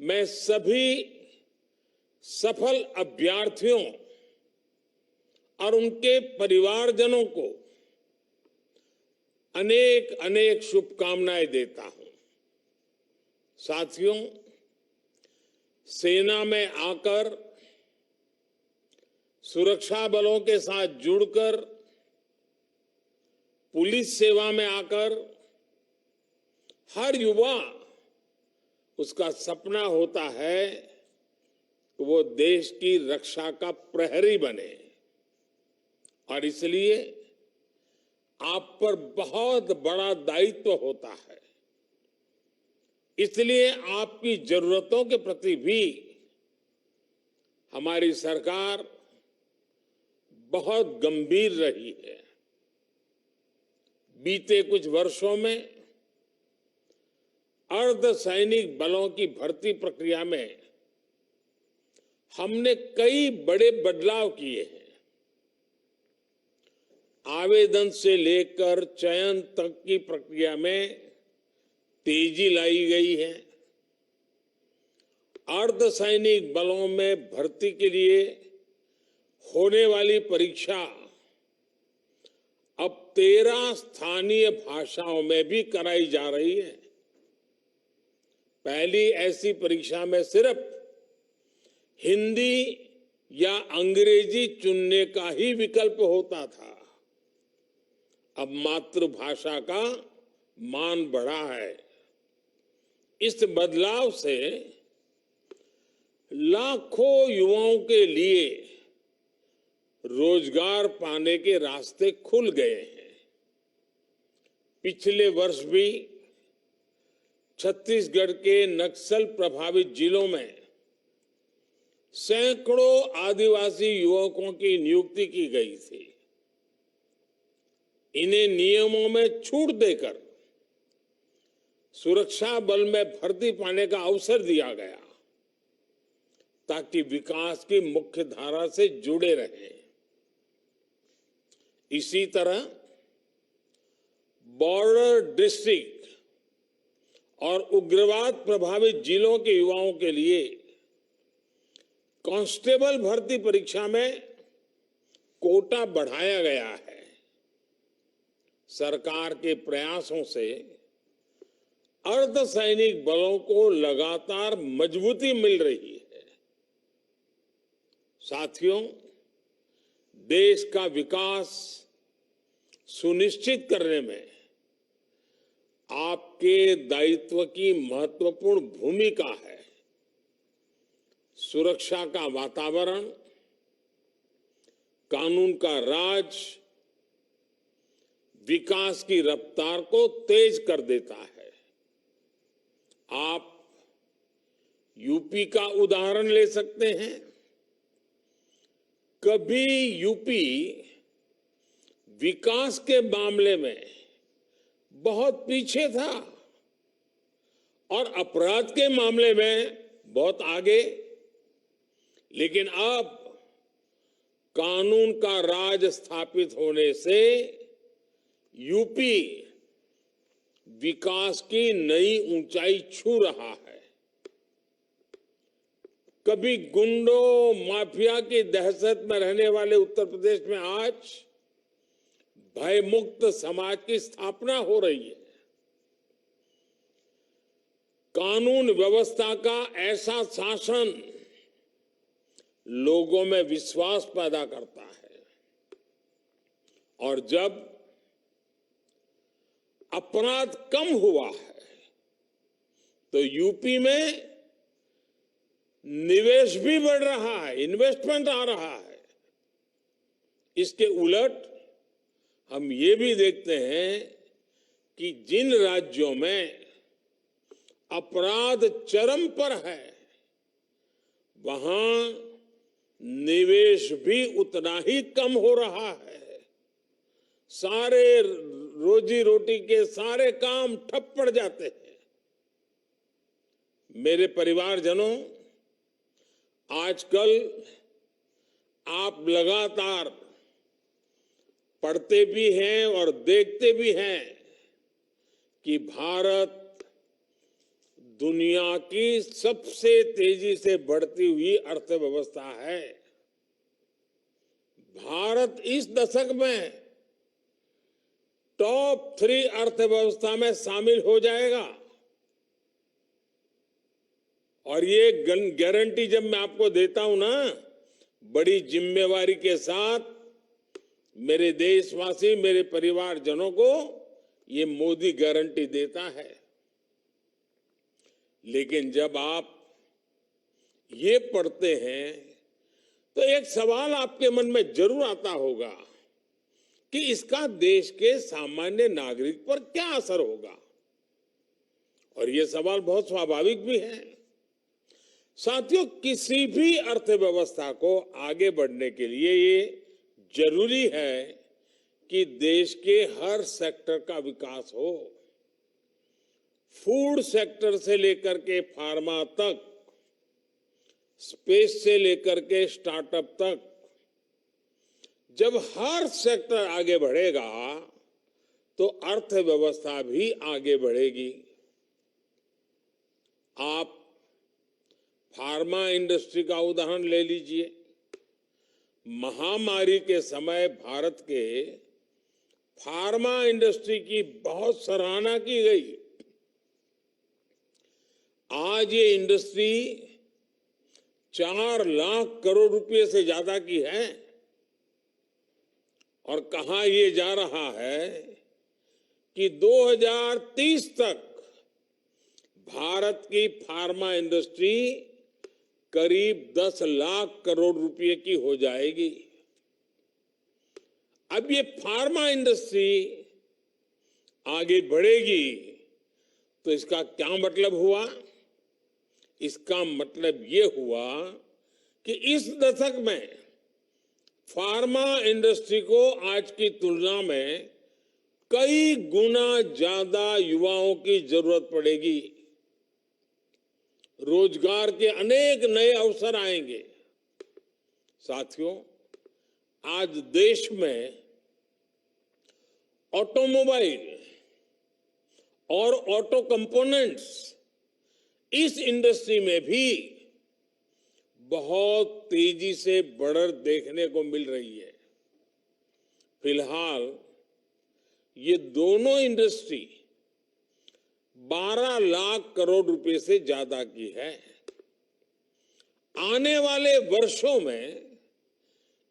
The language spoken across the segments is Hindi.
मैं सभी सफल अभ्यर्थियों और उनके परिवारजनों को अनेक अनेक शुभकामनाएं देता हूं। साथियों, सेना में आकर सुरक्षा बलों के साथ जुड़कर पुलिस सेवा में आकर हर युवा उसका सपना होता है कि वो देश की रक्षा का प्रहरी बने, और इसलिए आप पर बहुत बड़ा दायित्व होता है। इसलिए आपकी जरूरतों के प्रति भी हमारी सरकार बहुत गंभीर रही है। बीते कुछ वर्षों में अर्धसैनिक बलों की भर्ती प्रक्रिया में हमने कई बड़े बदलाव किए हैं। आवेदन से लेकर चयन तक की प्रक्रिया में तेजी लाई गई है। अर्धसैनिक बलों में भर्ती के लिए होने वाली परीक्षा अब 13 स्थानीय भाषाओं में भी कराई जा रही है। पहली ऐसी परीक्षा में सिर्फ हिंदी या अंग्रेजी चुनने का ही विकल्प होता था। अब मातृभाषा का मान बढ़ा है। इस बदलाव से लाखों युवाओं के लिए रोजगार पाने के रास्ते खुल गए हैं। पिछले वर्ष भी छत्तीसगढ़ के नक्सल प्रभावित जिलों में सैकड़ों आदिवासी युवकों की नियुक्ति की गई थी। इन्हें नियमों में छूट देकर सुरक्षा बल में भर्ती पाने का अवसर दिया गया ताकि विकास की मुख्य धारा से जुड़े रहें। इसी तरह बॉर्डर डिस्ट्रिक्ट और उग्रवाद प्रभावित जिलों के युवाओं के लिए कांस्टेबल भर्ती परीक्षा में कोटा बढ़ाया गया है। सरकार के प्रयासों से अर्धसैनिक बलों को लगातार मजबूती मिल रही है। साथियों, देश का विकास सुनिश्चित करने में आपके दायित्व की महत्वपूर्ण भूमिका है। सुरक्षा का वातावरण, कानून का राज विकास की रफ्तार को तेज कर देता है। आप यूपी का उदाहरण ले सकते हैं। कभी यूपी विकास के मामले में बहुत पीछे था और अपराध के मामले में बहुत आगे, लेकिन अब कानून का राज स्थापित होने से यूपी विकास की नई ऊंचाई छू रहा है। कभी गुंडों माफिया की दहशत में रहने वाले उत्तर प्रदेश में आज भयमुक्त समाज की स्थापना हो रही है। कानून व्यवस्था का ऐसा शासन लोगों में विश्वास पैदा करता है, और जब अपराध कम हुआ है तो यूपी में निवेश भी बढ़ रहा है, इन्वेस्टमेंट आ रहा है। इसके उलट हम ये भी देखते हैं कि जिन राज्यों में अपराध चरम पर है वहां निवेश भी उतना ही कम हो रहा है। सारे रोजी रोटी के सारे काम ठप पड़ जाते हैं। मेरे परिवारजनों, आजकल आप लगातार पढ़ते भी हैं और देखते भी हैं कि भारत दुनिया की सबसे तेजी से बढ़ती हुई अर्थव्यवस्था है। भारत इस दशक में टॉप 3 अर्थव्यवस्था में शामिल हो जाएगा। और ये गारंटी जब मैं आपको देता हूं ना, बड़ी जिम्मेवारी के साथ मेरे देशवासी, मेरे परिवारजनों को ये मोदी गारंटी देता है। लेकिन जब आप ये पढ़ते हैं तो एक सवाल आपके मन में जरूर आता होगा कि इसका देश के सामान्य नागरिक पर क्या असर होगा। और ये सवाल बहुत स्वाभाविक भी है। साथियों, किसी भी अर्थव्यवस्था को आगे बढ़ने के लिए ये जरूरी है कि देश के हर सेक्टर का विकास हो। फूड सेक्टर से लेकर के फार्मा तक, स्पेस से लेकर के स्टार्टअप तक, जब हर सेक्टर आगे बढ़ेगा तो अर्थव्यवस्था भी आगे बढ़ेगी। आप फार्मा इंडस्ट्री का उदाहरण ले लीजिए। महामारी के समय भारत के फार्मा इंडस्ट्री की बहुत सराहना की गई। आज ये इंडस्ट्री 4 लाख करोड़ रुपए से ज्यादा की है। और कहा ये जा रहा है कि 2030 तक भारत की फार्मा इंडस्ट्री करीब 10 लाख करोड़ रुपए की हो जाएगी। अब ये फार्मा इंडस्ट्री आगे बढ़ेगी तो इसका क्या मतलब हुआ? इसका मतलब ये हुआ कि इस दशक में फार्मा इंडस्ट्री को आज की तुलना में कई गुना ज्यादा युवाओं की जरूरत पड़ेगी। रोजगार के अनेक नए अवसर आएंगे। साथियों, आज देश में ऑटोमोबाइल और ऑटो कंपोनेंट्स, इस इंडस्ट्री में भी बहुत तेजी से बढ़त देखने को मिल रही है। फिलहाल ये दोनों इंडस्ट्री 12 लाख करोड़ रुपए से ज्यादा की है। आने वाले वर्षों में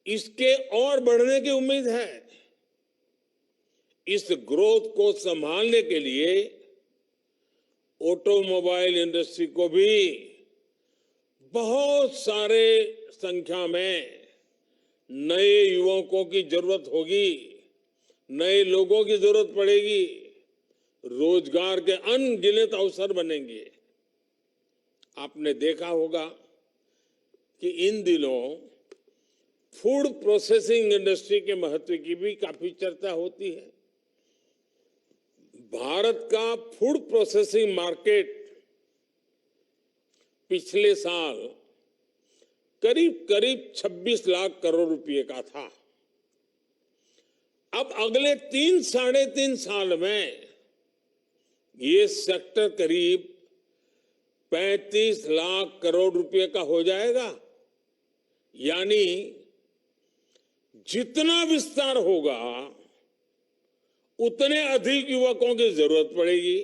इसके और बढ़ने की उम्मीद है। इस ग्रोथ को संभालने के लिए ऑटोमोबाइल इंडस्ट्री को भी बहुत सारे संख्या में नए युवकों की जरूरत होगी, नए लोगों की जरूरत पड़ेगी, रोजगार के अनगिनत अवसर बनेंगे। आपने देखा होगा कि इन दिनों फूड प्रोसेसिंग इंडस्ट्री के महत्व की भी काफी चर्चा होती है। भारत का फूड प्रोसेसिंग मार्केट पिछले साल करीब 26 लाख करोड़ रुपए का था। अब अगले 3-3.5 साल में ये सेक्टर करीब 35 लाख करोड़ रुपए का हो जाएगा। यानी जितना विस्तार होगा उतने अधिक युवकों की जरूरत पड़ेगी,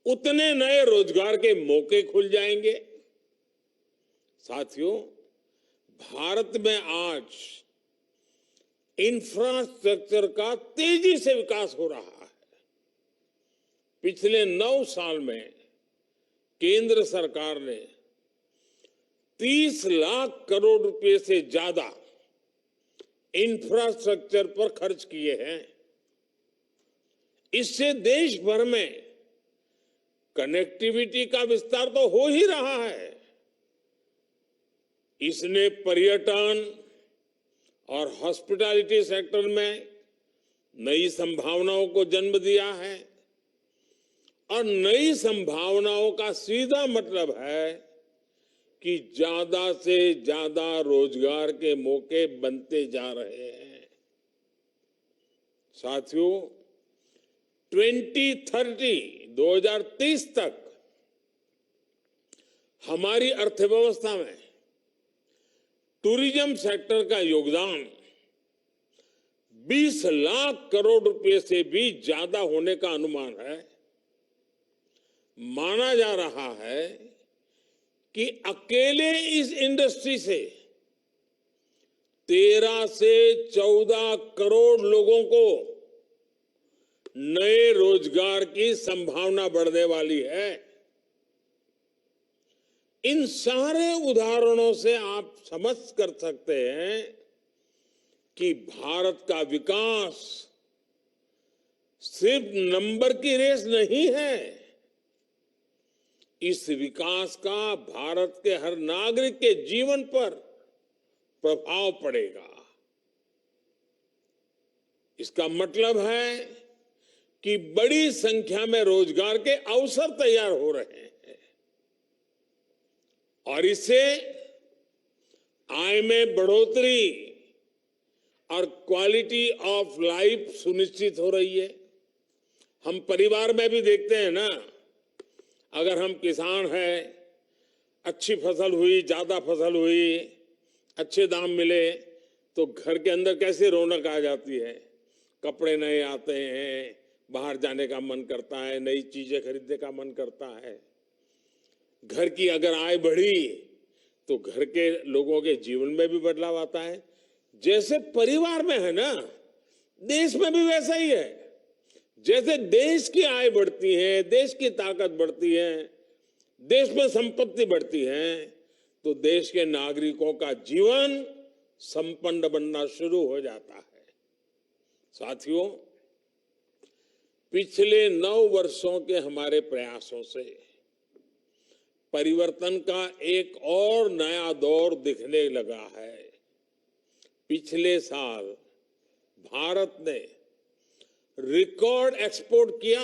उतने नए रोजगार के मौके खुल जाएंगे। साथियों, भारत में आज इंफ्रास्ट्रक्चर का तेजी से विकास हो रहा है। पिछले 9 साल में केंद्र सरकार ने 30 लाख करोड़ रुपए से ज्यादा इंफ्रास्ट्रक्चर पर खर्च किए हैं। इससे देश भर में कनेक्टिविटी का विस्तार तो हो ही रहा है। इसने पर्यटन और हॉस्पिटैलिटी सेक्टर में नई संभावनाओं को जन्म दिया है। और नई संभावनाओं का सीधा मतलब है कि ज्यादा से ज्यादा रोजगार के मौके बनते जा रहे हैं। साथियों, 2030 तक हमारी अर्थव्यवस्था में टूरिज्म सेक्टर का योगदान 20 लाख करोड़ रुपए से भी ज्यादा होने का अनुमान है। माना जा रहा है कि अकेले इस इंडस्ट्री से 13 से 14 करोड़ लोगों को नए रोजगार की संभावना बढ़ने वाली है। इन सारे उदाहरणों से आप समझ कर सकते हैं कि भारत का विकास सिर्फ नंबर की रेस नहीं है। इस विकास का भारत के हर नागरिक के जीवन पर प्रभाव पड़ेगा। इसका मतलब है कि बड़ी संख्या में रोजगार के अवसर तैयार हो रहे हैं और इससे आय में बढ़ोतरी और क्वालिटी ऑफ लाइफ सुनिश्चित हो रही है। हम परिवार में भी देखते हैं ना, अगर हम किसान हैं, अच्छी फसल हुई, ज्यादा फसल हुई, अच्छे दाम मिले तो घर के अंदर कैसे रौनक आ जाती है। कपड़े नए आते हैं, बाहर जाने का मन करता है, नई चीजें खरीदने का मन करता है। घर की अगर आय बढ़ी तो घर के लोगों के जीवन में भी बदलाव आता है। जैसे परिवार में है ना, देश में भी वैसा ही है। जैसे देश की आय बढ़ती है, देश की ताकत बढ़ती है, देश में संपत्ति बढ़ती है, तो देश के नागरिकों का जीवन संपन्न बनना शुरू हो जाता है। साथियों, पिछले 9 वर्षों के हमारे प्रयासों से परिवर्तन का एक और नया दौर दिखने लगा है। पिछले साल भारत ने रिकॉर्ड एक्सपोर्ट किया।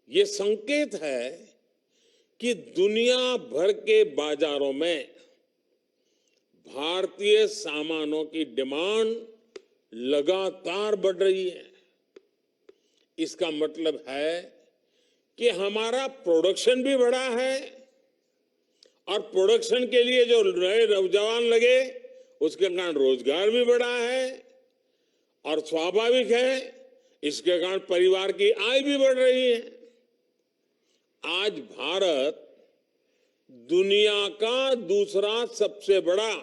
ये संकेत है कि दुनिया भर के बाजारों में भारतीय सामानों की डिमांड लगातार बढ़ रही है। इसका मतलब है कि हमारा प्रोडक्शन भी बढ़ा है और प्रोडक्शन के लिए जो नए नौजवान लगे उसके कारण रोजगार भी बढ़ा है और स्वाभाविक है इसके कारण परिवार की आय भी बढ़ रही है। आज भारत दुनिया का दूसरा सबसे बड़ा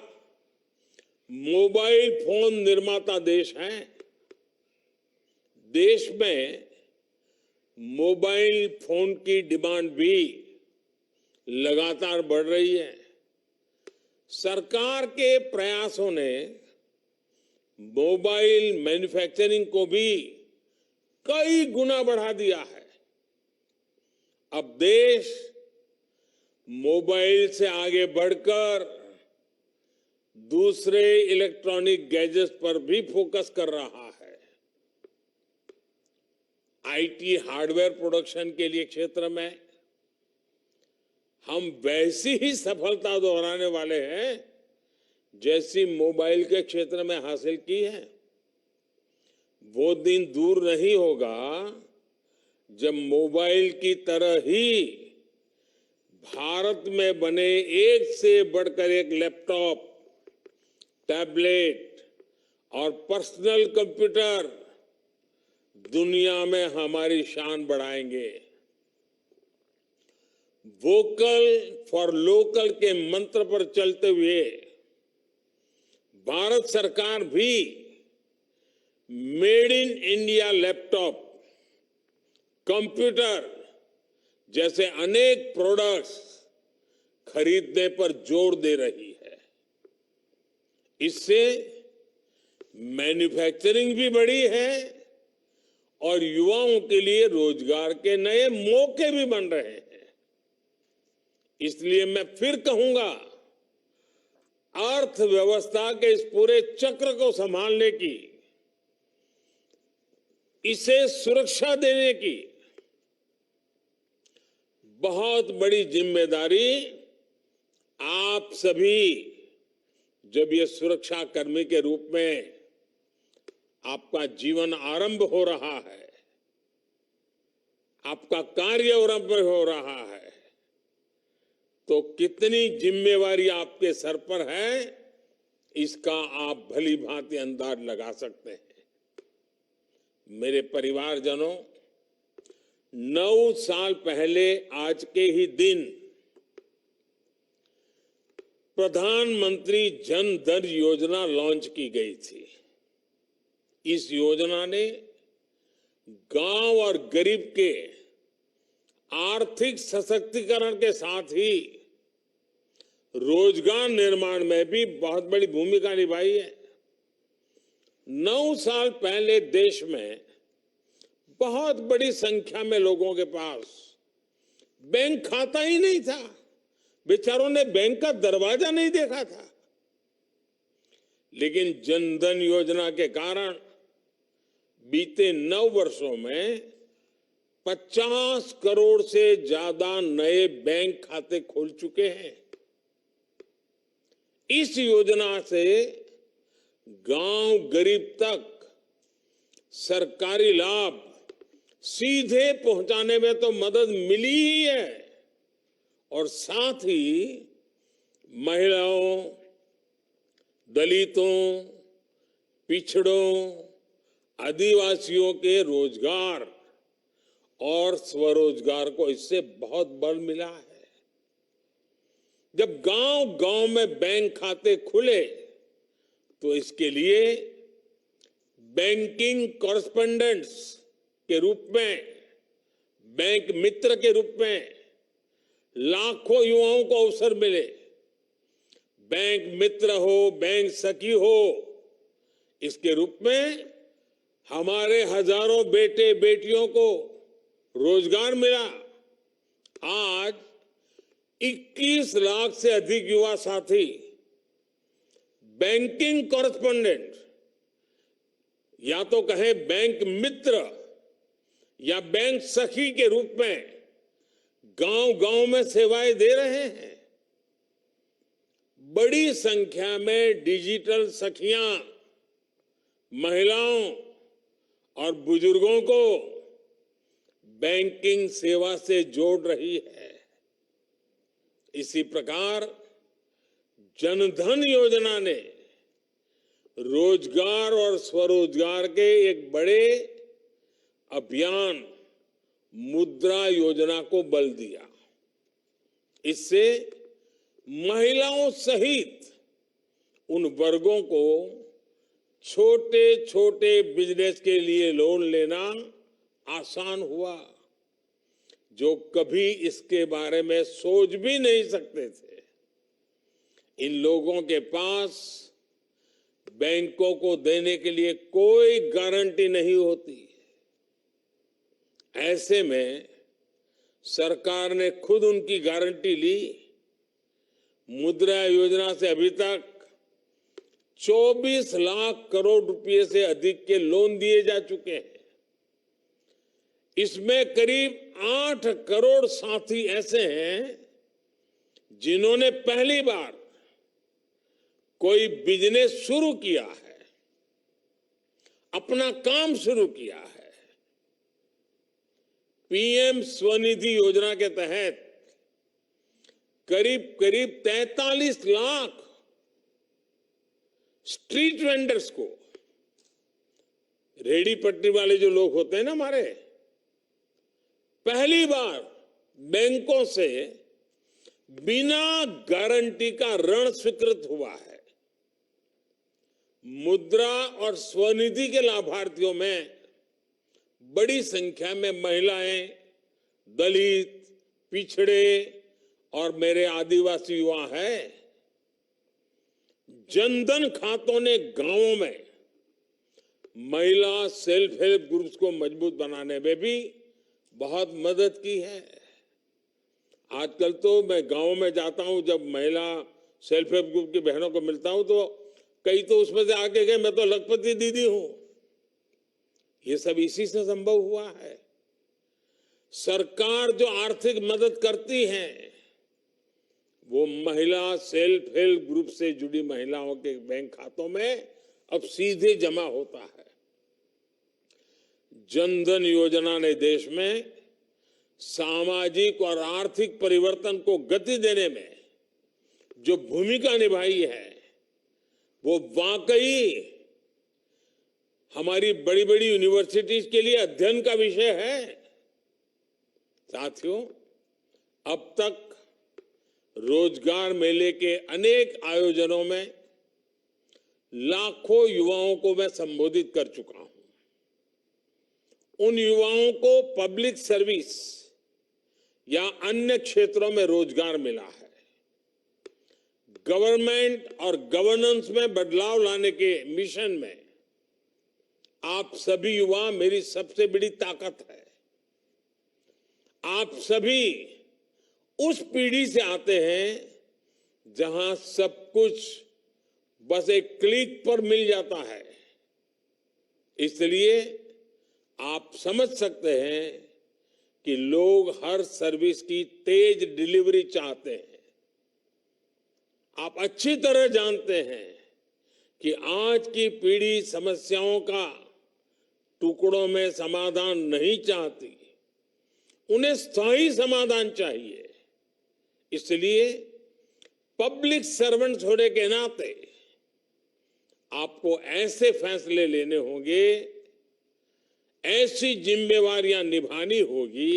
मोबाइल फोन निर्माता देश है। देश में मोबाइल फोन की डिमांड भी लगातार बढ़ रही है। सरकार के प्रयासों ने मोबाइल मैन्युफैक्चरिंग को भी कई गुना बढ़ा दिया है। अब देश मोबाइल से आगे बढ़कर दूसरे इलेक्ट्रॉनिक गैजेट्स पर भी फोकस कर रहा है। आईटी हार्डवेयर प्रोडक्शन के लिए क्षेत्र में हम वैसी ही सफलता दोहराने वाले हैं जैसी मोबाइल के क्षेत्र में हासिल की है। वो दिन दूर नहीं होगा जब मोबाइल की तरह ही भारत में बने एक से बढ़कर एक लैपटॉप, टैबलेट और पर्सनल कंप्यूटर दुनिया में हमारी शान बढ़ाएंगे। वोकल फॉर लोकल के मंत्र पर चलते हुए भारत सरकार भी made in India laptop, computer जैसे अनेक प्रोडक्ट्स खरीदने पर जोर दे रही है। इससे मैन्युफैक्चरिंग भी बढ़ी है और युवाओं के लिए रोजगार के नए मौके भी बन रहे हैं। इसलिए मैं फिर कहूंगा, अर्थव्यवस्था के इस पूरे चक्र को संभालने की, इसे सुरक्षा देने की बहुत बड़ी जिम्मेदारी आप सभी, जब ये सुरक्षा कर्मी के रूप में आपका जीवन आरंभ हो रहा है, आपका कार्य आरंभ हो रहा है, तो कितनी जिम्मेवारी आपके सर पर है, इसका आप भली भांति अंदाज लगा सकते हैं। मेरे परिवारजनों, 9 साल पहले आज के ही दिन प्रधानमंत्री जन धन योजना लॉन्च की गई थी। इस योजना ने गांव और गरीब के आर्थिक सशक्तिकरण के साथ ही रोजगार निर्माण में भी बहुत बड़ी भूमिका निभाई है। 9 साल पहले देश में बहुत बड़ी संख्या में लोगों के पास बैंक खाता ही नहीं था। बेचारों ने बैंक का दरवाजा नहीं देखा था। लेकिन जनधन योजना के कारण बीते 9 वर्षों में 50 करोड़ से ज्यादा नए बैंक खाते खोल चुके हैं। इस योजना से गांव गरीब तक सरकारी लाभ सीधे पहुंचाने में तो मदद मिली ही है, और साथ ही महिलाओं, दलितों, पिछड़ों, आदिवासियों के रोजगार और स्वरोजगार को इससे बहुत बल मिला है। जब गांव गांव में बैंक खाते खुले तो इसके लिए बैंकिंग कॉरेस्पोंडेंट्स के रूप में, बैंक मित्र के रूप में लाखों युवाओं को अवसर मिले। बैंक मित्र हो, बैंक सखी हो, इसके रूप में हमारे हजारों बेटे बेटियों को रोजगार मिला। आज 21 लाख से अधिक युवा साथी बैंकिंग कॉरेस्पोंडेंट, या तो कहें बैंक मित्र या बैंक सखी के रूप में गांव गांव में सेवाएं दे रहे हैं। बड़ी संख्या में डिजिटल सखियां महिलाओं और बुजुर्गों को बैंकिंग सेवा से जोड़ रही है। इसी प्रकार जनधन योजना ने रोजगार और स्वरोजगार के एक बड़े अभियान मुद्रा योजना को बल दिया। इससे महिलाओं सहित उन वर्गों को छोटे छोटे बिजनेस के लिए लोन लेना आसान हुआ जो कभी इसके बारे में सोच भी नहीं सकते थे। इन लोगों के पास बैंकों को देने के लिए कोई गारंटी नहीं होती। ऐसे में सरकार ने खुद उनकी गारंटी ली। मुद्रा योजना से अभी तक 24 लाख करोड़ रुपए से अधिक के लोन दिए जा चुके हैं। इसमें करीब 8 करोड़ साथी ऐसे हैं जिन्होंने पहली बार कोई बिजनेस शुरू किया है, अपना काम शुरू किया है। पीएम स्वनिधि योजना के तहत करीब करीब 43 लाख स्ट्रीट वेंडर्स को, रेडी पट्टी वाले जो लोग होते हैं ना हमारे, पहली बार बैंकों से बिना गारंटी का ऋण स्वीकृत हुआ है। मुद्रा और स्वनिधि के लाभार्थियों में बड़ी संख्या में महिलाएं, दलित, पिछड़े और मेरे आदिवासी युवा हैं। जनधन खातों ने गांवों में महिला सेल्फ हेल्प ग्रुप्स को मजबूत बनाने में भी बहुत मदद की है। आजकल तो मैं गांव में जाता हूं, जब महिला सेल्फ हेल्प ग्रुप की बहनों को मिलता हूं तो कई तो उसमें से आके गए मैं तो लखपति दीदी हूं। ये सब इसी से संभव हुआ है। सरकार जो आर्थिक मदद करती है वो महिला सेल्फ हेल्प ग्रुप से जुड़ी महिलाओं के बैंक खातों में अब सीधे जमा होता है। जनधन योजना ने देश में सामाजिक और आर्थिक परिवर्तन को गति देने में जो भूमिका निभाई है वो वाकई हमारी बड़ी बड़ी यूनिवर्सिटीज के लिए अध्ययन का विषय है। साथियों, अब तक रोजगार मेले के अनेक आयोजनों में लाखों युवाओं को मैं संबोधित कर चुका हूं। उन युवाओं को पब्लिक सर्विस या अन्य क्षेत्रों में रोजगार मिला है। गवर्नमेंट और गवर्नेंस में बदलाव लाने के मिशन में आप सभी युवा मेरी सबसे बड़ी ताकत है। आप सभी उस पीढ़ी से आते हैं जहां सब कुछ बस एक क्लिक पर मिल जाता है। इसलिए आप समझ सकते हैं कि लोग हर सर्विस की तेज डिलीवरी चाहते हैं। आप अच्छी तरह जानते हैं कि आज की पीढ़ी समस्याओं का टुकड़ों में समाधान नहीं चाहती, उन्हें स्थायी समाधान चाहिए। इसलिए पब्लिक सर्वेंट्स होने के नाते आपको ऐसे फैसले लेने होंगे, ऐसी जिम्मेवारियां निभानी होगी,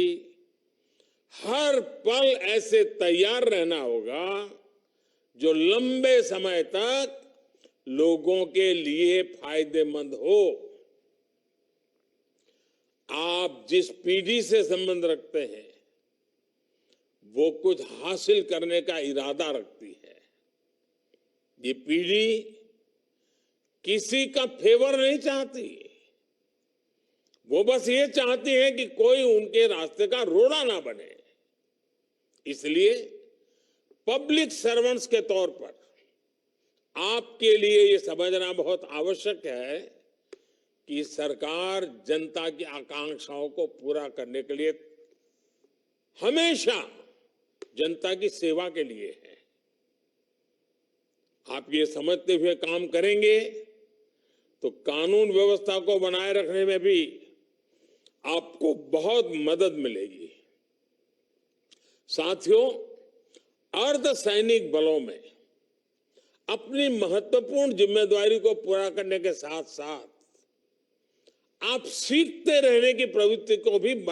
हर पल ऐसे तैयार रहना होगा जो लंबे समय तक लोगों के लिए फायदेमंद हो। आप जिस पीढ़ी से संबंध रखते हैं वो कुछ हासिल करने का इरादा रखती है। ये पीढ़ी किसी का फेवर नहीं चाहती, वो बस ये चाहती है कि कोई उनके रास्ते का रोड़ा ना बने। इसलिए पब्लिक सर्वेंट्स के तौर पर आपके लिए ये समझना बहुत आवश्यक है कि सरकार जनता की आकांक्षाओं को पूरा करने के लिए हमेशा जनता की सेवा के लिए है। आप ये समझते हुए काम करेंगे तो कानून व्यवस्था को बनाए रखने में भी आपको बहुत मदद मिलेगी। साथियों, अर्धसैनिक बलों में अपनी महत्वपूर्ण जिम्मेदारी को पूरा करने के साथ साथ आप सीखते रहने की प्रवृत्ति को भी